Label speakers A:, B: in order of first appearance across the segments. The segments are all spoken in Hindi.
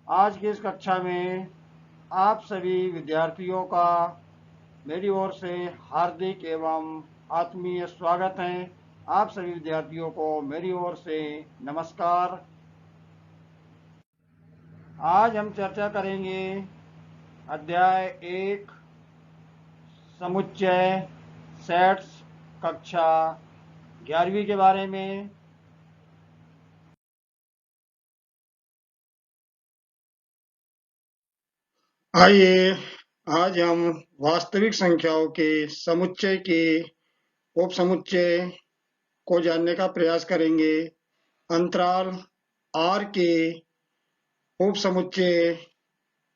A: आज की इस कक्षा में आप सभी विद्यार्थियों का मेरी ओर से हार्दिक एवं आत्मीय स्वागत है। आप सभी विद्यार्थियों को मेरी ओर से नमस्कार। आज हम चर्चा करेंगे अध्याय 1 समुच्चय सेट्स कक्षा 11वीं के बारे में।
B: आइए आज हम वास्तविक संख्याओं के समुच्चय के उपसमुच्चय को जानने का प्रयास करेंगे। अंतराल r के उपसमुच्चय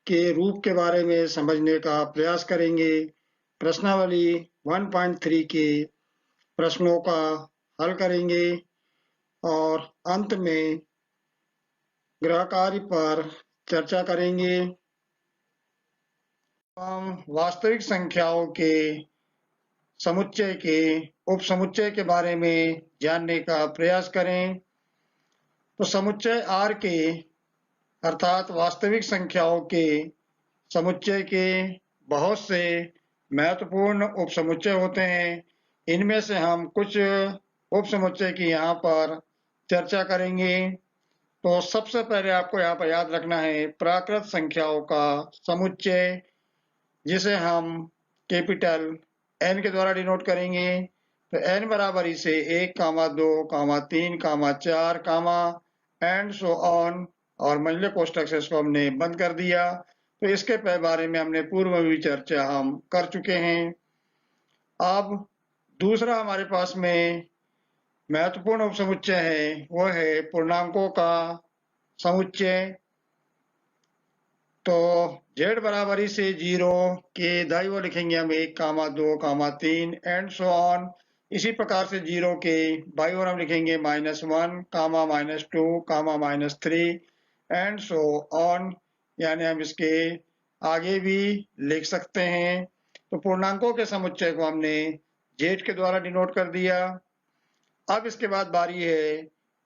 B: के रूप के बारे में समझने का प्रयास करेंगे। प्रश्नावली 1.3 के प्रश्नों का हल करेंगे और अंत में गृहकार्य पर चर्चा करेंगे। हम वास्तविक संख्याओं के समुच्चय के उपसमुच्चय के बारे में जानने का प्रयास करें। तो समुच्चय R के अर्थात वास्तविक संख्याओं के समुच्चय के बहुत से महत्वपूर्ण उपसमुच्चय होते हैं। इनमें से हम कुछ उपसमुच्चय की यहाँ पर चर्चा करेंगे। तो सबसे पहले आपको यहाँ पर याद रखना है प्राकृत संख्याओं का समुच्चय, जिसे हम कैपिटल N के द्वारा डिनोट करेंगे। तो N बराबर इसे 1, 2, 3, 4, एंड सो ऑन, और मंझले कोष्ठक से इसको हमने बंद कर दिया। तो इसके बारे में हमने पूर्व में भी चर्चा हम कर चुके हैं। अब दूसरा हमारे पास में महत्वपूर्ण उपसमुच्चय है, वो है पूर्णांकों का समुच्चय। तो z बराबरी से 0 के दाईं ओर लिखेंगे हम 1, 2, 3 एंड सो ऑन। इसी प्रकार से 0 के बाईं ओर हम लिखेंगे -1, -2, -3 एंड सो ऑन, यानी हम इसके आगे भी लिख सकते हैं। तो पूर्णांकों के समुच्चय को हमने z के द्वारा डिनोट कर दिया। अब इसके बाद बारी है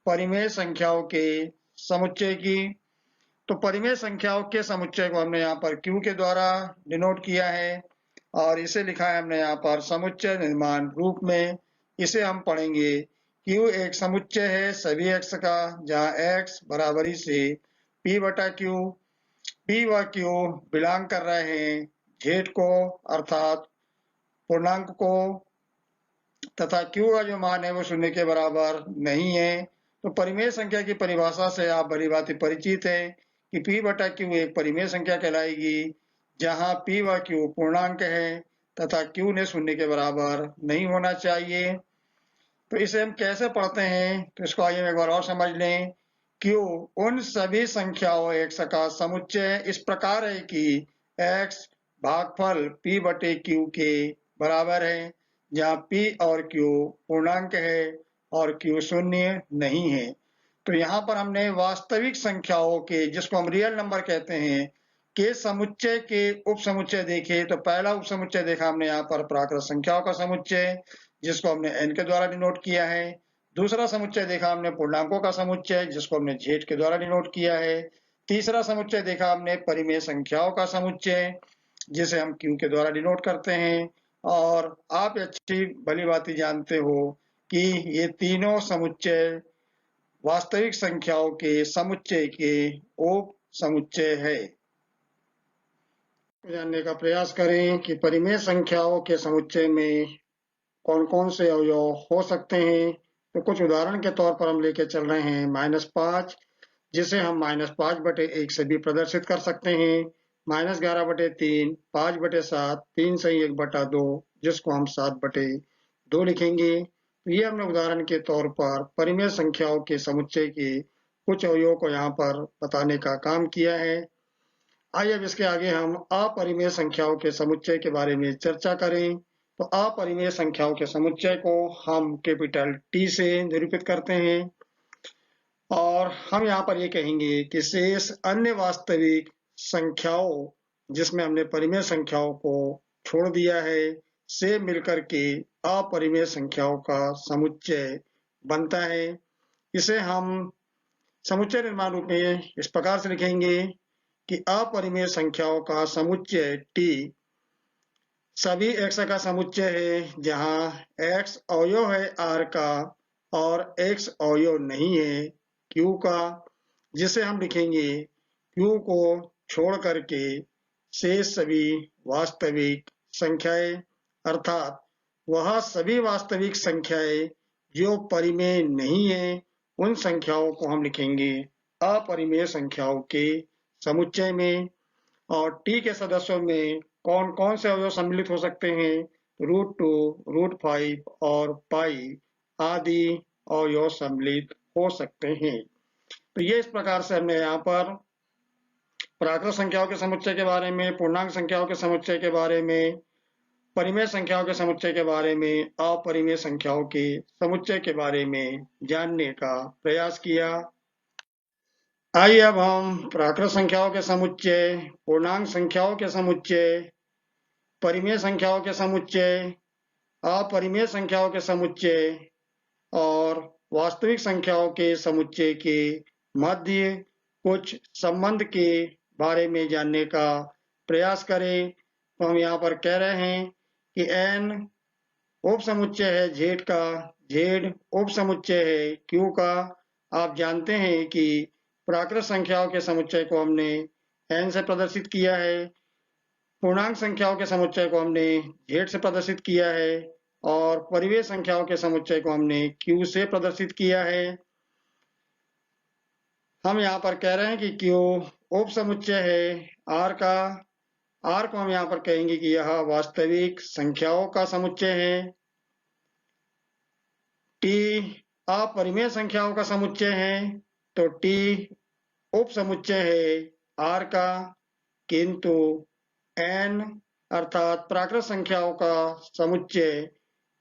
B: परिमेय संख्याओं के समुच्चय की। तो परिमेय संख्याओं के समुच्चय को हमने यहाँ पर Q के द्वारा डिनोट किया है और इसे लिखा है हमने यहाँ पर समुच्चय निर्माण रूप में। इसे हम पढ़ेंगे Q एक समुच्चय है सभी x का, जहाँ x बराबरी से P बटा Q, P व Q बिलोंग कर रहे हैं z को अर्थात पूर्णांक को, तथा Q का जो मान है वो शून्य के बराबर नहीं है। तो परिमेय संख्या की परिभाषा से आप भली भांति परिचित है कि P बटा Q एक परिमेय संख्या कहलाएगी, जहां P व Q पूर्णांक है तथा Q ने शून्य के बराबर नहीं होना चाहिए। तो इसे हम कैसे पढ़ते हैं, तो इसको आइए एक बार और समझ लें। Q उन सभी संख्याओं x का समुच्चय इस प्रकार है कि x भागफल P बटे Q के बराबर है, जहाँ P और Q पूर्णांक है और Q शून्य नहीं है। तो यहाँ पर हमने वास्तविक संख्याओं के, जिसको हम रियल नंबर कहते हैं, के समुच्चय के उपसमुच्चय देखे। तो पहला उपसमुच्चय देखा हमने यहाँ पर प्राकृत संख्याओं का समुच्चय, जिसको हमने n के द्वारा डिनोट किया है। दूसरा समुच्चय देखा हमने पूर्णांकों का समुच्चय, जिसको हमने z के द्वारा डिनोट किया है। तीसरा समुच्चय देखा हमने परिमेय संख्याओं का समुच्चय, जिसे हम q के द्वारा डिनोट करते हैं। और आप अच्छी भली भांति जानते हो कि ये तीनों समुच्चय वास्तविक संख्याओं के समुच्चय के उप समुच्चय है। जानने का प्रयास करें कि परिमेय संख्याओं के समुच्चय में कौन कौन से अवयव हो सकते हैं। तो कुछ उदाहरण के तौर पर हम लेके चल रहे हैं -5, जिसे हम -5/1 से भी प्रदर्शित कर सकते हैं। -11/3, 5/7, 3 सही 1/2, जिसको हम 7/2 लिखेंगे। तो ये हमने उदाहरण के तौर पर परिमेय संख्याओं के समुच्चय के कुछ अवयवों को यहाँ पर बताने का काम किया है। आइए अब इसके आगे हम अपरिमेय संख्याओं के समुच्चय के बारे में चर्चा करें। तो अपरिमेय संख्याओं के समुच्चय को हम कैपिटल T से निरूपित करते हैं और हम यहाँ पर ये कहेंगे कि शेष अन्य वास्तविक संख्याओं, जिसमें हमने परिमेय संख्याओं को छोड़ दिया है, से मिलकर के अपरिमेय संख्याओं का समुच्चय बनता है। इसे हम समुच्चय निर्माण रूप में इस प्रकार से लिखेंगे कि अपरिमेय संख्याओं का समुच्चय T सभी x का समुच्चय है जहां x अवयव है R का और x अवयव नहीं है Q का, जिसे हम लिखेंगे Q को छोड़ करके शेष सभी वास्तविक संख्याएं, अर्थात वह सभी वास्तविक संख्याएं जो परिमेय नहीं है, उन संख्याओं को हम लिखेंगे अपरिमेय संख्याओं के समुच्चय में। और T के सदस्यों में कौन कौन से अवयव सम्मिलित हो सकते हैं? √2, √5 और पाई आदि अवयव सम्मिलित हो सकते हैं। तो ये इस प्रकार से हमने यहाँ पर प्राकृत संख्याओं के समुच्चय के बारे में, पूर्णांक संख्याओं के समुच्चय के बारे में, परिमेय संख्याओं के समुच्चय के बारे में, अपरिमेय संख्याओं के समुच्चय के बारे में जानने का प्रयास किया। आइए अब हम प्राकृत संख्याओं के समुच्चय, पूर्णांक संख्याओं के समुच्चय, परिमेय संख्याओं के समुच्चय, अपरिमेय संख्याओं के समुच्चय और वास्तविक संख्याओं के समुच्चय के मध्य कुछ संबंध के बारे में जानने का प्रयास करें। तो हम यहाँ पर कह रहे हैं कि n उप समुच्चय है z का, z उप समुच्चय है q का। आप जानते हैं कि प्राकृत संख्याओं के समुच्चय को हमने n से प्रदर्शित किया है, पूर्णांक संख्याओं के समुच्चय को हमने z से प्रदर्शित किया है और परिमेय संख्याओं के समुच्चय को हमने q से प्रदर्शित किया है। हम यहाँ पर कह रहे हैं कि q उप समुच्चय है r का। r को हम यहाँ पर कहेंगे कि यह वास्तविक संख्याओं का समुच्चय है। t अपरिमेय संख्याओं का समुच्चय है, तो t उप समुच्चय है r का, किंतु n अर्थात प्राकृत संख्याओं का समुच्चय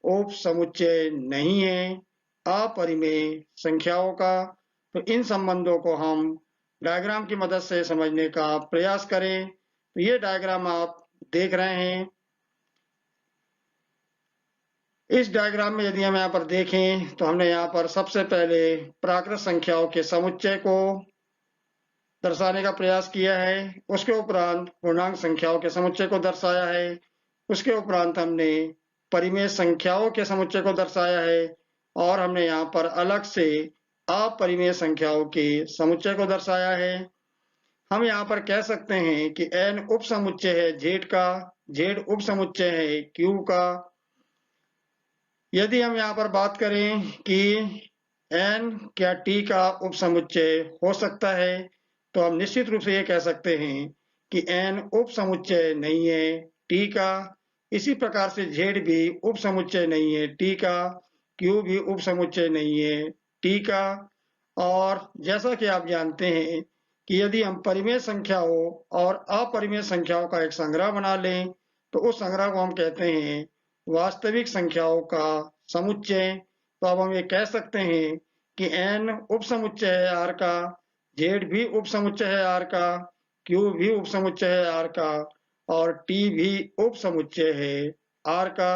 B: उप समुच्चय नहीं है अपरिमेय संख्याओं का। तो इन संबंधों को हम डायग्राम की मदद से समझने का प्रयास करें। तो ये डायग्राम आप देख रहे हैं। इस डायग्राम में यदि हम यहाँ पर देखें तो हमने यहाँ पर सबसे पहले प्राकृत संख्याओं के समुच्चय को दर्शाने का प्रयास किया है, उसके उपरांत पूर्णांक संख्याओं के समुच्चय को दर्शाया है, उसके उपरांत हमने परिमेय संख्याओं के समुच्चय को दर्शाया है और हमने यहाँ पर अलग से अपरिमेय संख्याओं के समुच्चय को दर्शाया है। हम यहाँ पर कह सकते हैं कि n उप समुच्चय है z का, z उप समुच्चय है q का। यदि हम यहाँ पर बात करें कि n क्या t का उप समुच्चय हो सकता है, तो हम निश्चित रूप से ये कह सकते हैं कि n उप समुच्चय नहीं है t का। इसी प्रकार से z भी उप समुच्चय नहीं है t का, q भी उप समुच्चय नहीं है t का। और जैसा कि आप जानते हैं कि यदि हम परिमेय संख्याओं और अपरिमेय संख्याओं का एक संग्रह बना लें, तो उस संग्रह को हम कहते हैं वास्तविक संख्याओं का समुच्चय। तो अब हम ये कह सकते हैं कि n उप समुच्चय है r का, z भी उप समुच्चय है r का, q भी उप समुच्चय है r का और t भी उप समुच्चय है r का।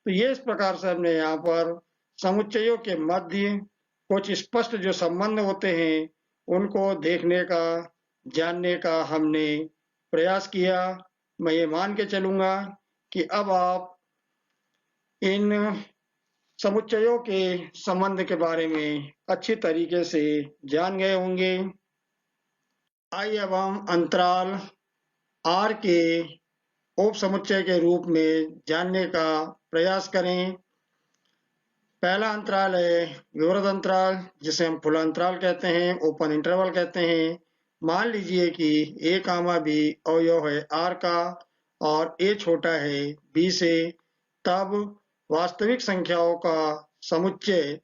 B: तो ये इस प्रकार से हमने यहाँ पर समुच्चयों के मध्य कुछ स्पष्ट जो संबंध होते हैं उनको देखने का, जानने का हमने प्रयास किया। मैं ये मान के चलूंगा कि अब आप इन समुच्चयों के संबंध के बारे में अच्छी तरीके से जान गए होंगे। आइए अब हम अंतराल R के उप समुच्चय के रूप में जानने का प्रयास करें। पहला अंतराल है विवृत अंतराल, जिसे हम खुला अंतराल कहते हैं, ओपन इंटरवल कहते हैं। मान लीजिए कि a, b अवयव है R का और a छोटा है b से, तब वास्तविक संख्याओं का समुच्चय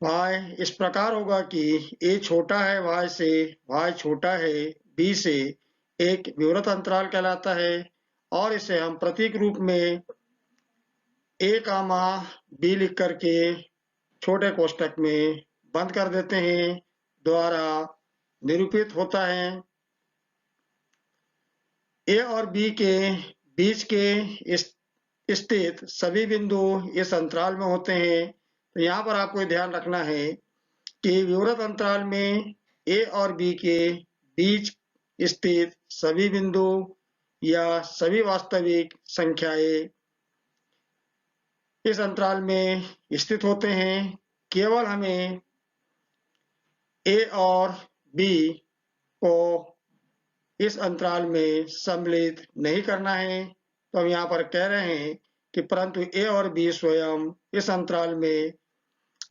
B: y इस प्रकार होगा कि a छोटा है y से, y छोटा है b से, एक विवृत अंतराल कहलाता है। और इसे हम प्रतीक रूप में a, b लिख करके छोटे कोष्टक में बंद कर देते हैं, द्वारा निरूपित होता है। a और b के बीच के स्थित सभी बिंदु इस अंतराल में होते हैं। तो यहाँ पर आपको ध्यान रखना है कि विवृत अंतराल में a और b के बीच स्थित सभी बिंदु या सभी वास्तविक संख्याएं इस अंतराल में स्थित होते हैं। केवल हमें ए और बी को इस अंतराल में सम्मिलित नहीं करना है। तो हम यहाँ पर कह रहे हैं कि परंतु ए और बी स्वयं इस अंतराल में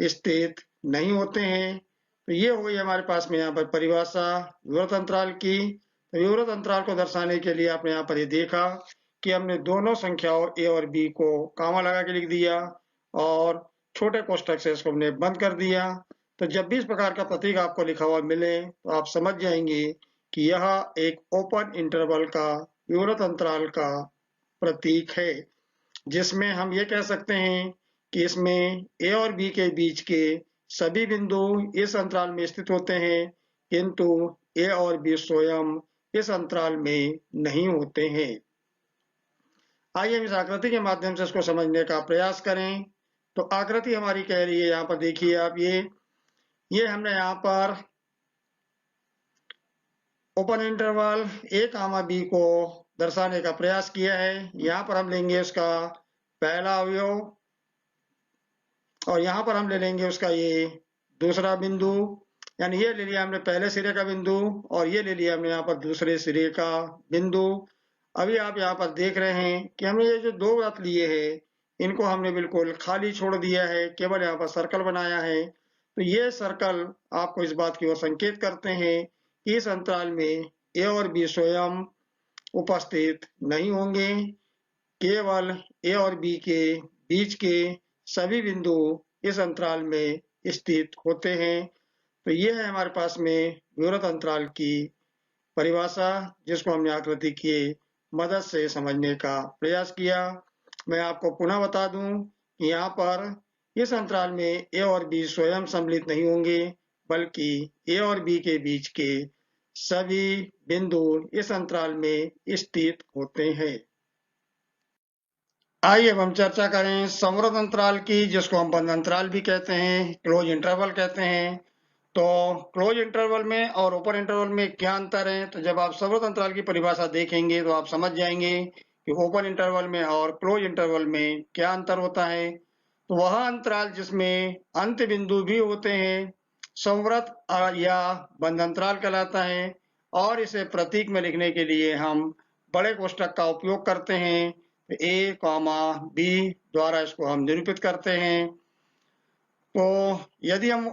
B: स्थित नहीं होते हैं। तो ये हो गई हमारे पास में यहाँ पर परिभाषा विवृत अंतराल की। तो विवृत अंतराल को दर्शाने के लिए आपने यहाँ पर ये देखा कि हमने दोनों संख्याओं ए और बी को कामा लगा के लिख दिया और छोटे कोष्ठक से इसको हमने बंद कर दिया। तो जब भी इस प्रकार का प्रतीक आपको लिखा हुआ मिले तो आप समझ जाएंगे कि यह एक ओपन इंटरवल का विवृत अंतराल का प्रतीक है, जिसमें हम ये कह सकते हैं कि इसमें ए और बी के बीच के सभी बिंदु इस अंतराल में स्थित होते हैं, किंतु ए और बी स्वयं इस अंतराल में नहीं होते हैं। आइए हम इस आकृति के माध्यम से इसको समझने का प्रयास करें। तो आकृति हमारी कह रही है, यहाँ पर देखिए आप, ये हमने यहाँ पर ओपन इंटरवल ए कामा बी को दर्शाने का प्रयास किया है। यहाँ पर हम लेंगे उसका पहला अवयव और यहाँ पर हम ले लेंगे उसका ये दूसरा बिंदु, यानी ये ले लिया हमने पहले सिरे का बिंदु और ये ले लिया हमने यहाँ पर दूसरे सिरे का बिंदु। अभी आप यहाँ पर देख रहे हैं कि हमने ये जो दो वृत्त लिए हैं इनको हमने बिल्कुल खाली छोड़ दिया है, केवल यहाँ पर सर्कल बनाया है। तो ये सर्कल आपको इस बात की ओर संकेत करते हैं कि इस अंतराल में ए और बी स्वयं उपस्थित नहीं होंगे, केवल ए और बी के बीच के सभी बिंदु इस अंतराल में स्थित होते हैं। तो ये है हमारे पास में विवृत अंतराल की परिभाषा, जिसको हमने आकृति की मदद से समझने का प्रयास किया। मैं आपको पुनः बता दूं कि यहाँ पर इस अंतराल में ए और बी स्वयं सम्मिलित नहीं होंगे, बल्कि ए और बी के बीच के सभी बिंदु इस अंतराल में स्थित होते हैं। आइए अब हम चर्चा करें संवृत अंतराल की, जिसको हम बंद अंतराल भी कहते हैं, क्लोज इंटरवल कहते हैं। तो क्लोज इंटरवल में और ओपन इंटरवल में क्या अंतर है? तो जब आप संवृत अंतराल की परिभाषा देखेंगे तो आप समझ जाएंगे कि ओपन इंटरवल में और क्लोज इंटरवल में क्या अंतर होता है। तो वह अंतराल जिसमें अंत बिंदु भी होते हैं संवृत या बंद अंतराल कहलाता है, और इसे प्रतीक में लिखने के लिए हम बड़े कोष्ठक का उपयोग करते हैं। ए कॉमा बी द्वारा इसको हम निरूपित करते हैं। तो यदि हम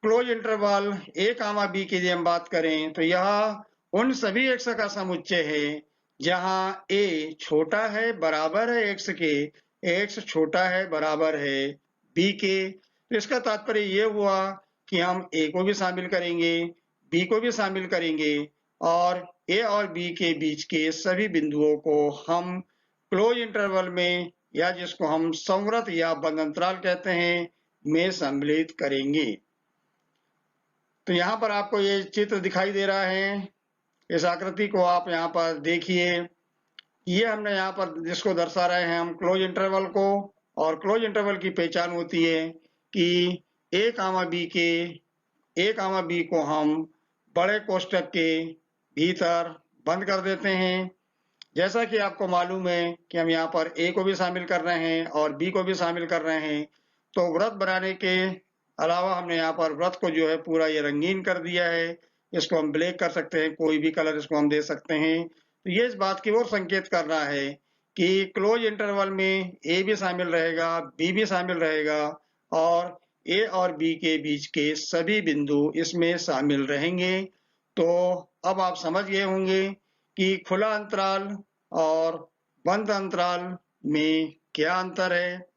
B: क्लोज इंटरवल ए कामा बी की यदि हम बात करें तो यह उन सभी एक्स का समुच्चय है जहां ए छोटा है बराबर है एक्स के, एक्स छोटा है बराबर है बी के। तो इसका तात्पर्य ये हुआ कि हम ए को भी शामिल करेंगे, बी को भी शामिल करेंगे और ए और बी के बीच के सभी बिंदुओं को हम क्लोज इंटरवल में, या जिसको हम संवृत या बंद अंतराल कहते हैं, में सम्मिलित करेंगे। तो यहाँ पर आपको ये चित्र दिखाई दे रहा है, इस आकृति को आप यहाँ पर देखिए। ये हमने यहाँ पर जिसको दर्शा रहे हैं हम क्लोज इंटरवल को, और क्लोज इंटरवल की पहचान होती है कि ए कामा बी को हम बड़े कोष्ठक के भीतर बंद कर देते हैं। जैसा कि आपको मालूम है कि हम यहाँ पर ए को भी शामिल कर रहे हैं और बी को भी शामिल कर रहे हैं, तो वृत्त बनाने के अलावा हमने यहाँ पर वृत्त को जो है पूरा ये रंगीन कर दिया है। इसको हम ब्लैक कर सकते हैं, कोई भी कलर इसको हम दे सकते हैं। तो ये इस बात की ओर संकेत कर रहा है कि क्लोज इंटरवल में ए भी शामिल रहेगा, बी भी शामिल रहेगा और ए और बी के बीच के सभी बिंदु इसमें शामिल रहेंगे। तो अब आप समझ गए होंगे कि खुला अंतराल और बंद अंतराल में क्या अंतर है।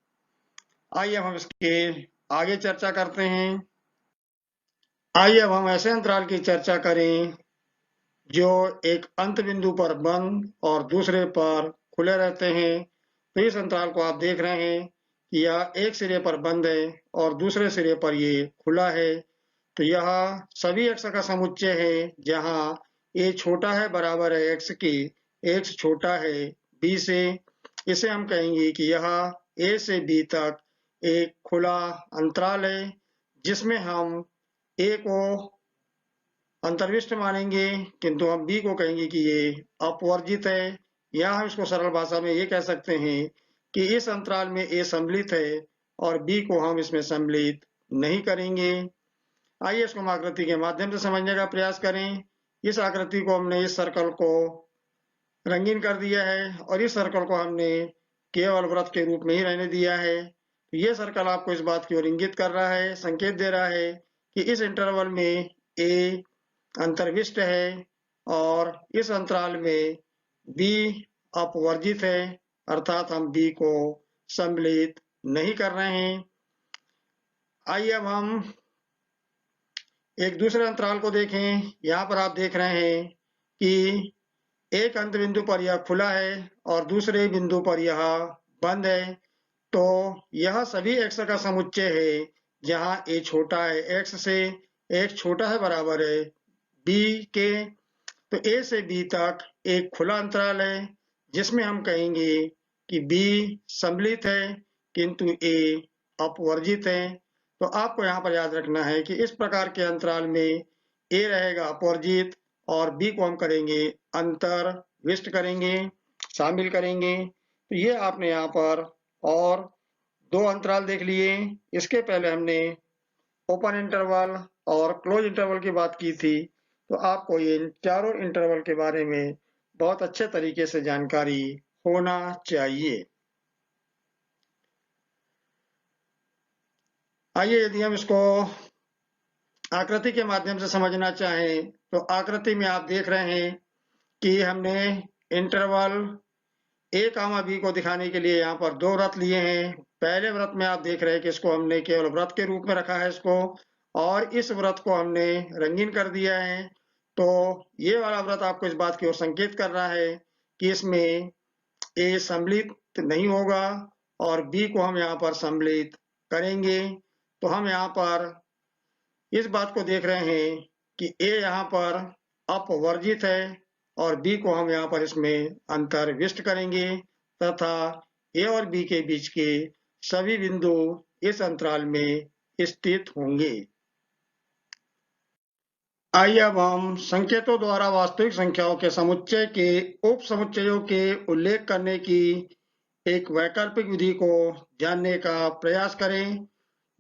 B: आइए हम इसके आगे चर्चा करते हैं। आइए अब हम ऐसे अंतराल की चर्चा करें जो एक अंत बिंदु पर बंद और दूसरे पर खुले रहते हैं। तो इस अंतराल को आप देख रहे हैं कि यह एक सिरे पर बंद है और दूसरे सिरे पर ये खुला है। तो यह सभी एक्स का समुच्चय है जहां ए छोटा है बराबर है एक्स के, एक्स छोटा है बी से। इसे हम कहेंगे कि यह ए से बी तक एक खुला अंतराल है, जिसमें हम ए को अंतर्विष्ट मानेंगे, किंतु हम बी को कहेंगे कि ये अपवर्जित है, या हम इसको सरल भाषा में ये कह सकते हैं कि इस अंतराल में ए सम्मिलित है और बी को हम इसमें सम्मिलित नहीं करेंगे। आइए इसको हम आकृति के माध्यम से समझने का प्रयास करें। इस आकृति को हमने इस सर्कल को रंगीन कर दिया है और इस सर्कल को हमने केवल वृत्त के रूप में ही रहने दिया है। तो ये सर्कल आपको इस बात की ओर इंगित कर रहा है, संकेत दे रहा है कि इस इंटरवल में ए अंतर्विष्ट है और इस अंतराल में बी अपवर्जित है, अर्थात हम बी को सम्मिलित नहीं कर रहे हैं। आइए अब हम एक दूसरे अंतराल को देखें। यहाँ पर आप देख रहे हैं कि एक अंत बिंदु पर यह खुला है और दूसरे बिंदु पर यह बंद है। तो यह सभी एक्स का समुच्चय है जहां ए छोटा है एक्स से, एक्स छोटा है बराबर है बी के। तो ए से बी तक एक खुला अंतराल है जिसमें हम कहेंगे कि बी सम्मिलित है किंतु ए अपवर्जित है। तो आपको यहाँ पर याद रखना है कि इस प्रकार के अंतराल में ए रहेगा अपवर्जित और बी को हम करेंगे अंतर्विष्ट करेंगे, शामिल करेंगे। तो ये आपने यहाँ पर और दो अंतराल देख लिए। इसके पहले हमने ओपन इंटरवल और क्लोज इंटरवल की बात की थी। तो आपको ये चारों इंटरवल के बारे में बहुत अच्छे तरीके से जानकारी होना चाहिए। आइए यदि हम इसको आकृति के माध्यम से समझना चाहें तो आकृति में आप देख रहे हैं कि हमने इंटरवल ए कामा बी को दिखाने के लिए यहाँ पर दो वृत्त लिए हैं। पहले वृत्त में आप देख रहे हैं कि इसको हमने केवल वृत्त के रूप में रखा है इसको, और इस वृत्त को हमने रंगीन कर दिया है। तो ये वाला वृत्त आपको इस बात की ओर संकेत कर रहा है कि इसमें ए सम्मिलित नहीं होगा और बी को हम यहाँ पर सम्मिलित करेंगे। तो हम यहाँ पर इस बात को देख रहे हैं कि ए यहाँ पर अपवर्जित है और बी को हम यहाँ पर इसमें अंतर्विष्ट करेंगे तथा ए और बी के बीच के सभी बिंदु इस अंतराल में स्थित होंगे। आइए अब हम संकेतों द्वारा वास्तविक संख्याओं के समुच्चय के उप समुच्चयों के उल्लेख करने की एक वैकल्पिक विधि को जानने का प्रयास करें।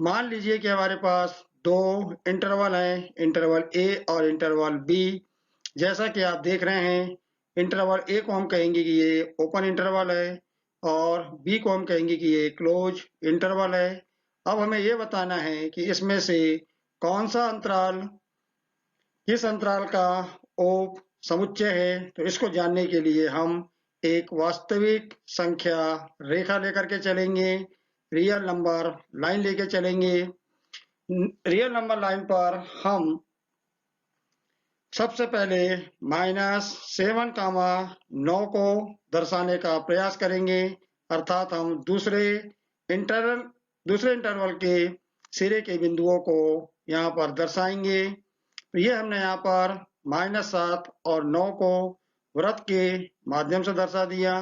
B: मान लीजिए कि हमारे पास दो इंटरवल हैं, इंटरवल ए और इंटरवल बी। जैसा कि आप देख रहे हैं, इंटरवल ए को हम कहेंगे कि ये ओपन इंटरवल है और बी को हम कहेंगे कि ये क्लोज इंटरवल है। अब हमें ये बताना है कि इसमें से कौन सा अंतराल किस अंतराल का उप समुच्चय है। तो इसको जानने के लिए हम एक वास्तविक संख्या रेखा लेकर के चलेंगे, रियल नंबर लाइन लेके चलेंगे। रियल नंबर लाइन पर हम सबसे पहले -7, 9 को दर्शाने का प्रयास करेंगे, अर्थात हम दूसरे इंटरवल के सिरे के बिंदुओं को यहाँ पर दर्शाएंगे। तो ये हमने यहाँ पर -7 और 9 को वृत्त के माध्यम से दर्शा दिया।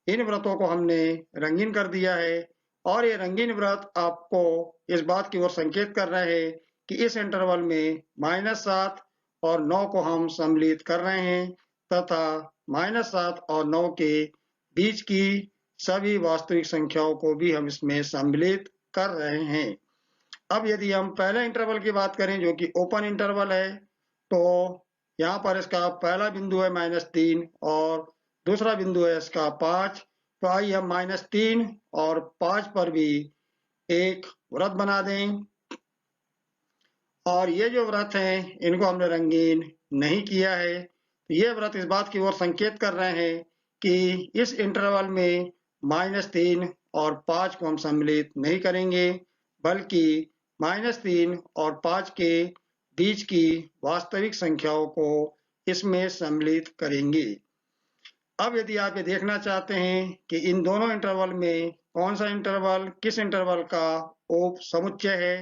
B: इन वृत्तों को हमने रंगीन कर दिया है और ये रंगीन वृत्त आपको इस बात की ओर संकेत कर रहे हैं कि इस इंटरवल में -7 और 9 को हम सम्मिलित कर रहे हैं तथा -7 और 9 के बीच की सभी वास्तविक संख्याओं को भी हम इसमें सम्मिलित कर रहे हैं। अब यदि हम पहले इंटरवल की बात करें जो कि ओपन इंटरवल है, तो यहाँ पर इसका पहला बिंदु है -3 और दूसरा बिंदु है इसका 5। तो आइए हम -3 और 5 पर भी एक वृत्त बना दें और ये जो वृत्त हैं इनको हमने रंगीन नहीं किया है। तो ये वृत्त इस बात की ओर संकेत कर रहे हैं कि इस इंटरवल में -3 और 5 को हम सम्मिलित नहीं करेंगे, बल्कि -3 और 5 के बीच की वास्तविक संख्याओं को इसमें सम्मिलित करेंगे। अब यदि आप ये देखना चाहते हैं कि इन दोनों इंटरवल में कौन सा इंटरवल किस इंटरवल का उप समुच्चय है,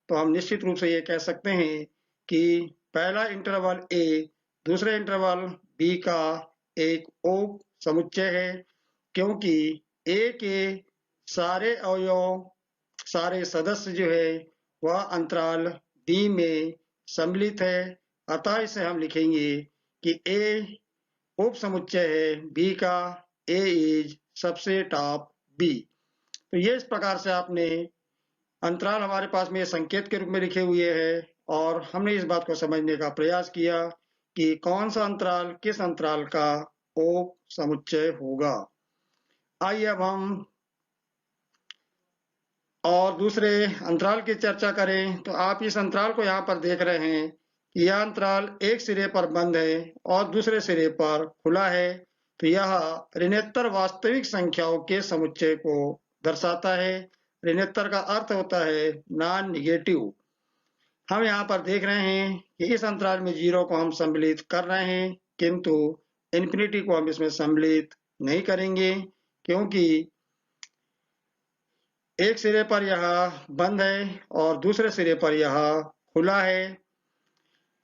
B: तो हम निश्चित रूप से ये कह सकते हैं कि पहला इंटरवल ए दूसरे इंटरवल बी का एक उप समुच्चय है, क्योंकि ए के सारे अवयव सारे सदस्य जो है वह अंतराल बी में सम्मिलित है अतः इसे हम लिखेंगे कि ए उप समुच्चय है बी का, ए इज सबसेट ऑफ बी। तो ये इस प्रकार से आपने अंतराल हमारे पास में संकेत के रूप में लिखे हुए हैं और हमने इस बात को समझने का प्रयास किया कि कौन सा अंतराल किस अंतराल का उप समुच्चय होगा। आइए अब हम और दूसरे अंतराल की चर्चा करें। तो आप इस अंतराल को यहाँ पर देख रहे हैं कि यह अंतराल एक सिरे पर बंद है और दूसरे सिरे पर खुला है। तो यह ऋणोत्तर वास्तविक संख्याओं के समुच्चय को दर्शाता है। ऋणोत्तर का अर्थ होता है नॉन निगेटिव। हम यहाँ पर देख रहे हैं कि इस अंतराल में 0 को हम सम्मिलित कर रहे हैं, किंतु इन्फिनिटी को हम इसमें सम्मिलित नहीं करेंगे क्योंकि एक सिरे पर यह बंद है और दूसरे सिरे पर यह खुला है।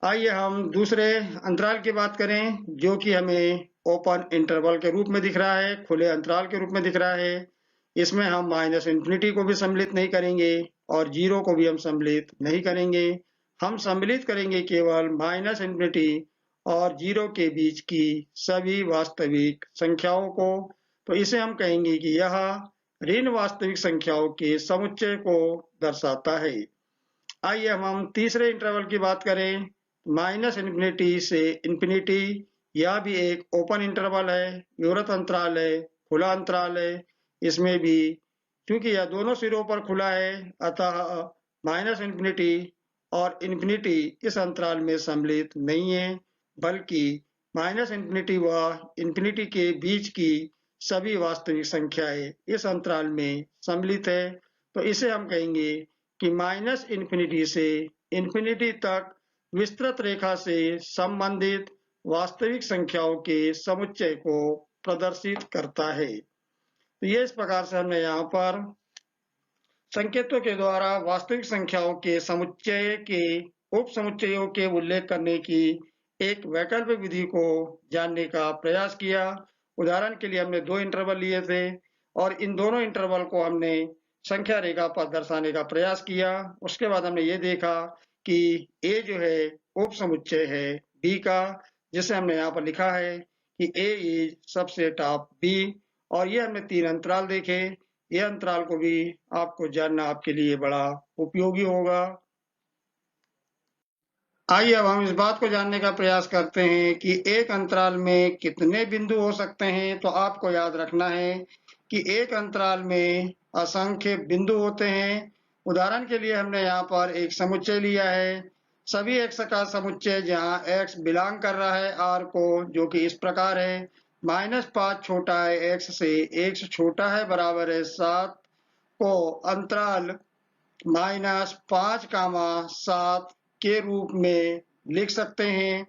B: आइए हम दूसरे अंतराल की बात करें जो कि हमें ओपन इंटरवल के रूप में दिख रहा है, खुले अंतराल के रूप में दिख रहा है। इसमें हम माइनस इन्फिनिटी को भी सम्मिलित नहीं करेंगे और 0 को भी हम सम्मिलित नहीं करेंगे। हम सम्मिलित करेंगे केवल माइनस इन्फिनिटी और 0 के बीच की सभी वास्तविक संख्याओं को। तो इसे हम कहेंगे कि यह ऋण वास्तविक संख्याओं के समुच्चय को दर्शाता है। आइए हम तीसरे इंटरवल की बात करें। माइनस इन्फिनिटी से इन्फिनिटी, यह भी एक ओपन इंटरवल है, विवृत अंतराल है, खुला अंतराल है। इसमें भी क्योंकि यह दोनों सिरों पर खुला है, अतः माइनस इन्फिनिटी और इन्फिनिटी इस अंतराल में सम्मिलित नहीं है, बल्कि माइनस इन्फिनिटी व इन्फिनिटी के बीच की सभी वास्तविक संख्याएं इस अंतराल में सम्मिलित है। तो इसे हम कहेंगे कि माइनस इन्फिनिटी से इन्फिनिटी तक विस्तृत रेखा से संबंधित वास्तविक संख्याओं के समुच्चय को प्रदर्शित करता है। तो ये इस प्रकार से हमने यहाँ पर संकेतों के द्वारा वास्तविक संख्याओं के समुच्चय के उप समुच्चयों के उल्लेख करने की एक वैकल्पिक विधि को जानने का प्रयास किया। उदाहरण के लिए हमने 2 इंटरवल लिए थे और इन दोनों इंटरवल को हमने संख्या रेखा पर दर्शाने का प्रयास किया। उसके बाद हमने ये देखा कि ए जो है उप समुच्चय है बी का, जिसे हमने यहाँ पर लिखा है कि ए इज सबसेट ऑफ बी। और ये हमने 3 अंतराल देखे। ये अंतराल को भी आपको जानना आपके लिए बड़ा उपयोगी होगा। आइए अब हम इस बात को जानने का प्रयास करते हैं कि एक अंतराल में कितने बिंदु हो सकते हैं। तो आपको याद रखना है कि एक अंतराल में असंख्य बिंदु होते हैं। उदाहरण के लिए हमने यहाँ पर एक समुच्चय लिया है, सभी x का समुच्चय जहाँ x बिलोंग कर रहा है r को, जो कि इस प्रकार है। -5 छोटा है x से, x छोटा है बराबर है 7 को अंतराल -5, 7 के रूप में लिख सकते हैं।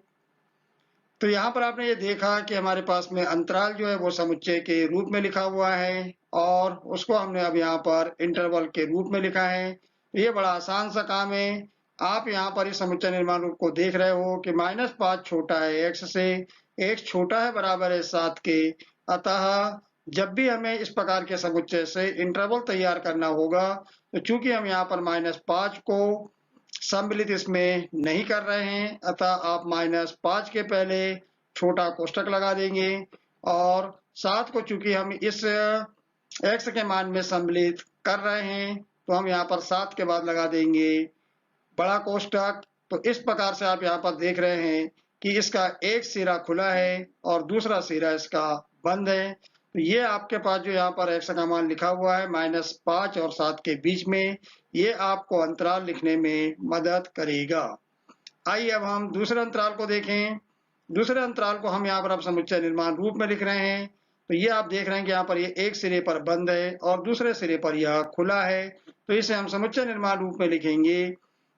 B: तो यहाँ पर आपने ये देखा कि हमारे पास में अंतराल जो है वो समुच्चय के रूप में लिखा हुआ है और उसको हमने अब यहाँ पर इंटरवल के रूप में लिखा है। तो ये बड़ा आसान सा काम है। आप यहाँ पर इस समुच्चय निर्माण रूप को देख रहे हो कि -5 छोटा है x से, x छोटा है बराबर है 7 के। अतः जब भी हमें इस प्रकार के समुच्चय से इंटरवल तैयार करना होगा, तो चूंकि हम यहाँ पर -5 को सम्मिलित इसमें नहीं कर रहे हैं, अतः आप -5 के पहले छोटा कोष्ठक लगा देंगे और 7 को चूंकि हम इस x के मान में सम्मिलित कर रहे हैं, तो हम यहाँ पर 7 के बाद लगा देंगे बड़ा कोष्ठक। तो इस प्रकार से आप यहाँ पर देख रहे हैं कि इसका एक सिरा खुला है और दूसरा सिरा इसका बंद है। तो ये आपके पास जो यहाँ पर x का मान लिखा हुआ है -5 और 7 के बीच में, ये आपको अंतराल लिखने में मदद करेगा। आइए अब हम दूसरे अंतराल को देखें। दूसरे अंतराल को हम यहाँ पर अब समुच्चय निर्माण रूप में लिख रहे हैं। तो ये आप देख रहे हैं कि यहाँ पर ये एक सिरे पर बंद है और दूसरे सिरे पर यह खुला है। तो इसे हम समुच्चय निर्माण रूप में लिखेंगे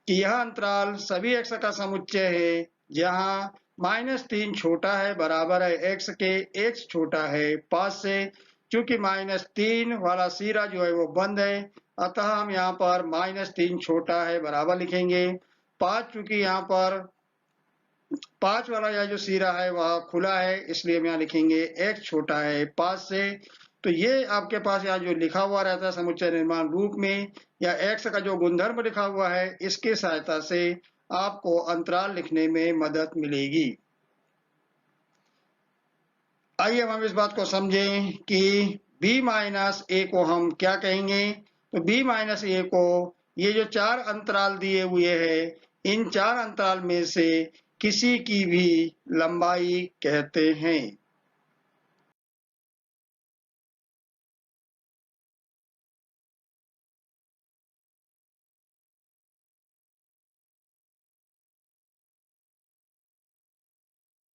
B: कि यह अंतराल सभी x का समुच्चय है जहाँ -3 छोटा है बराबर है x के, x छोटा है 5 से। चूंकि -3 वाला सिरा जो है वो बंद है, अतः हम यहाँ पर -3 छोटा है बराबर लिखेंगे 5। चूंकि यहाँ पर 5 वाला यह जो सिरा है वह खुला है, इसलिए हम यहाँ लिखेंगे x छोटा है 5 से। तो ये आपके पास यहाँ जो लिखा हुआ रहता है समुच्चय निर्माण रूप में, या x का जो गुणधर्म लिखा हुआ है, इसकी सहायता से आपको अंतराल लिखने में मदद मिलेगी। आइए अब हम इस बात को समझें कि b माइनस ए को हम क्या कहेंगे। तो b माइनस ए को ये जो 4 अंतराल दिए हुए हैं, इन 4 अंतराल में से किसी की भी लंबाई कहते हैं।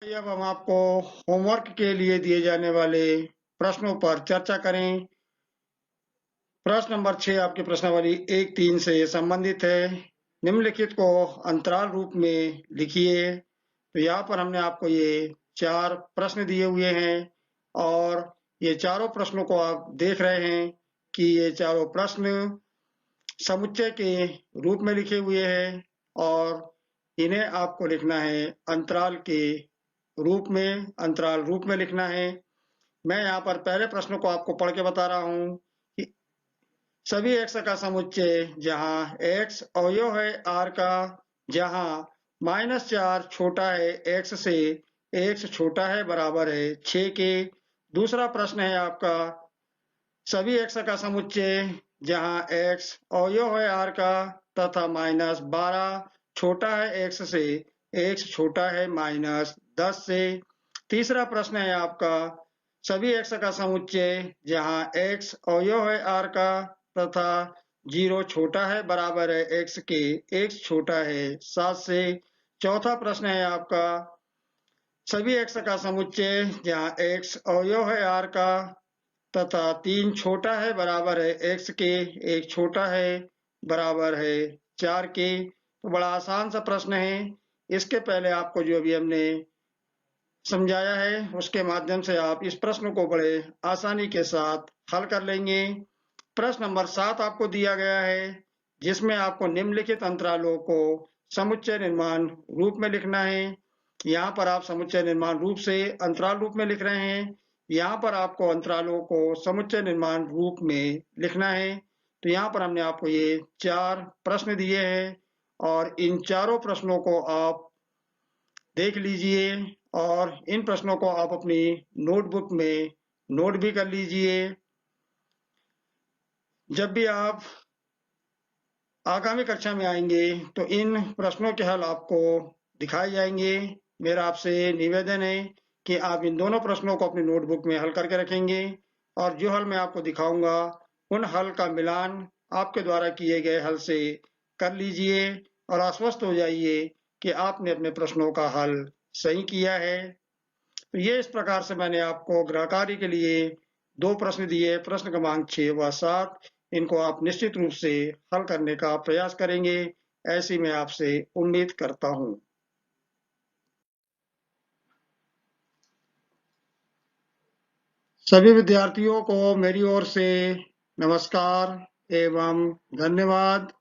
B: अब हम आपको होमवर्क के लिए दिए जाने वाले प्रश्नों पर चर्चा करें। प्रश्न नंबर 6 आपकी प्रश्नावली 1-3 से संबंधित है। निम्नलिखित को अंतराल रूप में लिखिए। तो यहाँ पर हमने आपको ये 4 प्रश्न दिए हुए हैं और ये चारों प्रश्नों को आप देख रहे हैं कि ये चारों प्रश्न समुच्चय के रूप में लिखे हुए हैं और इन्हें आपको लिखना है अंतराल के रूप में, अंतराल रूप में लिखना है। मैं यहाँ पर पहले प्रश्न को आपको पढ़ के बता रहा हूँ कि सभी x का समुच्चय जहाँ x अवयव है r का, जहाँ -4 छोटा है x से, x छोटा है बराबर है 6 के। दूसरा प्रश्न है आपका सभी x का समुच्चय जहाँ x अवयव है r का तथा -12 छोटा है x से, x छोटा है -10 से। तीसरा प्रश्न है आपका सभी x का समुच्चय जहाँ x अवयव है r का तथा 0 छोटा है बराबर है x के, x छोटा है 7 से। चौथा प्रश्न है आपका सभी x का समुच्चय जहाँ x अवयव है r का तथा 3 छोटा है बराबर है x के, 1 छोटा है बराबर है 4 के। तो बड़ा आसान सा प्रश्न है। इसके पहले आपको जो भी हमने समझाया है उसके माध्यम से आप इस प्रश्न को बड़े आसानी के साथ हल कर लेंगे। प्रश्न नंबर 7 आपको दिया गया है जिसमें आपको निम्नलिखित अंतरालों को समुच्चय निर्माण रूप में लिखना है। यहाँ पर आप समुच्चय निर्माण रूप से अंतराल रूप में लिख रहे हैं। यहाँ पर आपको अंतरालों को समुच्चय निर्माण रूप में लिखना है। तो यहाँ पर हमने आपको ये 4 प्रश्न दिए हैं और इन चारों प्रश्नों को आप देख लीजिए और इन प्रश्नों को आप अपनी नोटबुक में नोट भी कर लीजिए। जब भी आप आगामी कक्षा में आएंगे तो इन प्रश्नों के हल आपको दिखाए जाएंगे। मेरा आपसे निवेदन है कि आप इन दोनों प्रश्नों को अपनी नोटबुक में हल करके रखेंगे और जो हल मैं आपको दिखाऊंगा उन हल का मिलान आपके द्वारा किए गए हल से कर लीजिए और आश्वस्त हो जाइए कि आपने अपने प्रश्नों का हल सही किया है। तो ये इस प्रकार से मैंने आपको गृह कार्य के लिए 2 प्रश्न दिए, प्रश्न क्रमांक 6 व 7। इनको आप निश्चित रूप से हल करने का प्रयास करेंगे, ऐसी मैं आपसे उम्मीद करता हूँ। सभी विद्यार्थियों को मेरी ओर से नमस्कार एवं धन्यवाद।